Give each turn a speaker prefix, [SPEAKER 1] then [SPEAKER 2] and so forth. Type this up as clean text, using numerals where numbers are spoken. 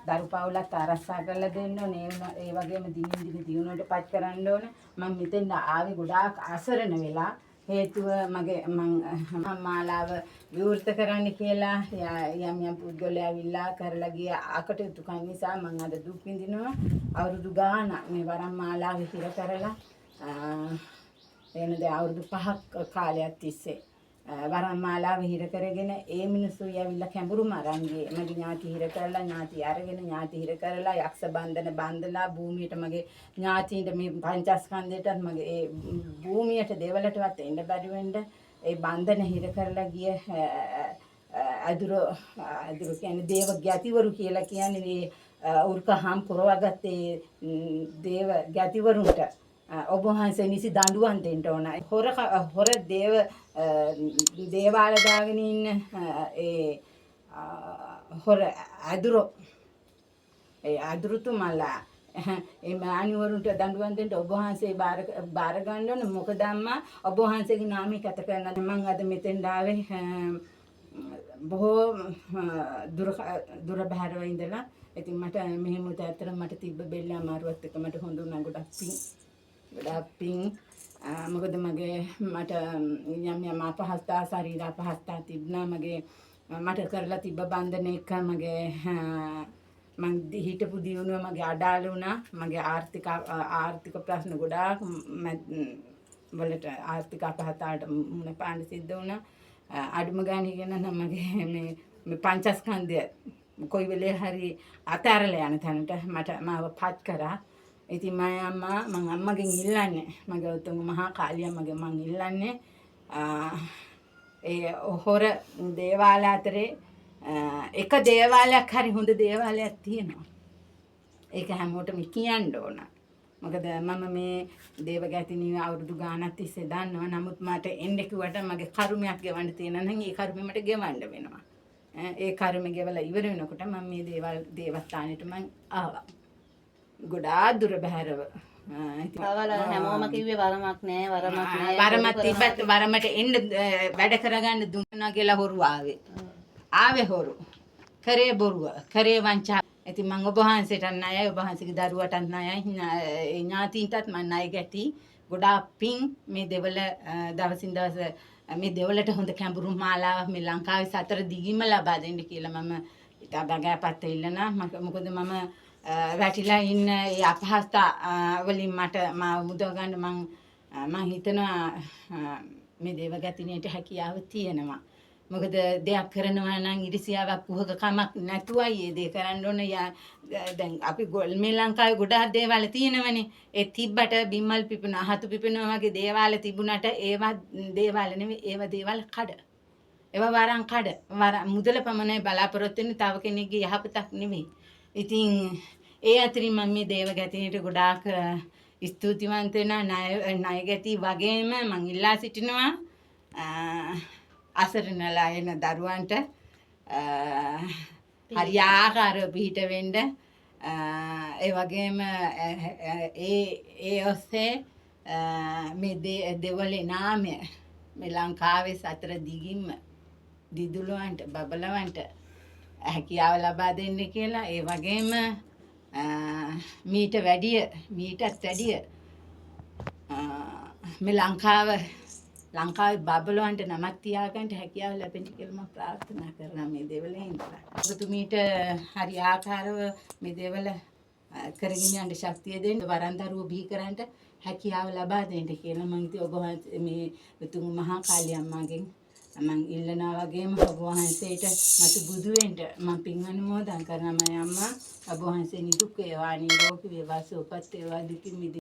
[SPEAKER 1] දරු පවුලක් ආරක්ෂා කරලා දෙන්න ඕනේ. ඒ වගේම දිනින් දින දිනුවට පත් කරන්න ඕනේ. මම මෙතෙන් ආවේ ගොඩාක් අසරණ වෙලා. හේතුව මම මාලාව විවෘත කරන්න කියලා යම් පුද්ගලයා ඇවිල්ලා කරලා ගිය අකටයුතුකම් නිසා මම අද දුක් විඳිනවා. අවුරුදු ගාණක් මේ වරම් මාලාව හිර කරලා එනද අවුරුදු 5ක් කාලයක් තිස්සේ වරම් මාලාව හිර කරගෙන ඒ මිනිස්සු ඇවිල්ලා කැඹුරුම අරන් ගියේ. මගේ ඥාති හිර කරලා ඥාති අරගෙන ඥාති හිර කරලා යක්ෂ බන්ධන බන්ධලා භූමියට මගේ ඥාතියින්ට මේ පංචස්කන්ධයටත් මගේ ඒ භූමියට දෙවලටවත් එන්න බැරි වෙන්න ඒ බන්ධන හිර කරලා ගිය අදුරු කියන්නේ දේව ගැතිවරු කියලා කියන්නේ මේ උර්කහම් පුරවගත්තේ දේව ගැතිවරුන්ට ඔබ වහන්සේ නිසි දඬුවම් දෙන්න ඕන. හොර දේවාල දාගෙන ඉන්න ඒ හොර අදුරුතුමලා ඒ මාණිවරුන්ට දඬුවම් දෙන්න ඔබ වහන්සේ බාර ගන්න ඕන. මොකද අම්මා ඔබ වහන්සේගේ නාමය කත කරන්න මම අද මෙතෙන් ආවේ බොහෝ දුර බැහැරව ඉඳලා. ඉතින් මට මෙහෙම උතැත්තර මට තිබ්බ බෙල්ල අමාරුවත් එක මට හොඳ උනා ගොඩක් පිං මොකද මට යම් අපහසුතා ශරීර අපහසුතා තිබුණා. මට කරලා තිබ්බ බන්ධන එක මං හිටපු දිනුව මගේ අඩාල වුණා. මගේ ආර්ථික ප්‍රශ්න ගොඩාක් වලට ආර්ථික අපහසුතාවට මුහුණ පාන්න සිද්ධ වුණා. අඩුම ගානේ කියන නම් මේ පංචස්කන්ධය කොයි වෙලේ හරි අතාරලා යන තැනට මාව පත් කරා. ඉතින් මම අම්මගෙන් ඉල්ලන්නේ මගේ උතුම් මහා කාලියම්මගෙන් මං ඉල්ලන්නේ ඒ හොර දේවාල අතරේ එක දේවාලයක් හරි හොඳ දේවාලයක් තියෙනවා. ඒක හැමෝටම කියන්න ඕන. මොකද මම මේ දේවගැතිනිය අවුරුදු ගාණක් තිස්සේ දන්නවා. නමුත් මට එන්න කිව්වට මගේ කර්මයක් ගෙවන්න තියෙනවා නම් ඒ කර්මෙ මට ගෙවන්න වෙනවා. ඒ කර්මෙ ගෙවලා ඉවර වෙනකොට මම මේ දේවස්ථානෙට මං ආවා. ගොඩාක් දුර බැහැරව.
[SPEAKER 2] හැමෝම කිව්වේ වරමක් නෑ
[SPEAKER 1] වරමක් තිබ්බත් වරමට එන්න වැඩ කරගන්න දුන්නා කියලා හොරු ආවේ හොරු. කරේ බොරුව, කරේ වංචා. ඉතින් මම ඔබ වහන්සේට ණයයි, ඔබ වහන්සේගේ දරුවටත් ණයයි, ඥාතීන්ටත් මම ණය ගැටි. ගොඩාක් පිං මේ දෙවල දවසින් දවස මේ දෙවලට හොඳ කැඹුරු මාලාවක් මේ ලංකාවේ සතර දිගින්ම ලබා දෙන්න කියලා මම ඉතා බගෑපත් ඉල්ලනවා. මොකද මම වැටිලා ඉන්න ඒ අපහසුතා වලින් මාව මුදව ගන්න මම හිතනවා මේ දේවගතිනියට හැකියාව තියෙනවා. මොකද දෙයක් කරනවා නම් ඉරිසියාවක් පුහකකමක් නැතුවයි ඒ දේ කරන්න ඕන. දැන් අපි මේ ලංකාවේ ගොඩාක් දේවාල තියෙනවනේ. ඒ තිබ්බට බිම්මල් පිපෙනවා, හතු පිපෙනවා වගේ දේවාල තිබුණාට ඒවා දේවාල නෙවෙයි, ඒවා දේවාල කඩ. ඒවා වරන් කඩ. මුදල පමණයි බලාපොරොත්තු වෙන්නේ, තව කෙනෙක්ගේ යහපතක් නෙවෙයි. ඉතින් ඒ අතරින් මම මේ දේවගතිනියට ගොඩාක් ස්තුතිවන්ත වෙනවා. ණය ගැති වගේම මම ඉල්ලා සිටිනවා අසරණලා එන දරුවන්ට හරියාකාරව පිහිට වෙන්න. ඒ වගේම ඒ ඔස්සේ මේ දෙවලේ නාමය මේ ලංකාවේ සතර දිගින්ම දිදුලවන්ට බබලවන්ට හැකියාව ලබා දෙන්න කියලා. ඒ වගේම මීටත් වැඩිය මේ ලංකාවේ බබලවන්ට නමක් තියාගන්න හැකියාව ලැබෙන්න කියලා මම ප්‍රාර්ථනා කරනවා මේ දෙවලේ ඉඳලා. ඔබතුමීට හරි ආකාරව මේ දෙවල කරගෙන යන්න ශක්තිය දෙන්න, වරන්දරුව බිහි කරන්න හැකියාව ලබා දෙන්න කියලා මම ඉතින් ඔබ මේ උතුම් මහා කාලියම්මාගෙන් මම ඉල්ලනවා. වගේම ඔබ වහන්සේට මතු බුදු වෙන්න මම පින් අනුමෝදන් කරනවා. මම අම්මා ඔබ වහන්සේ නිදුක් වේවා, නිරෝගී වේවා, සුවපත් වේවා, දුකින් මිදෙන්න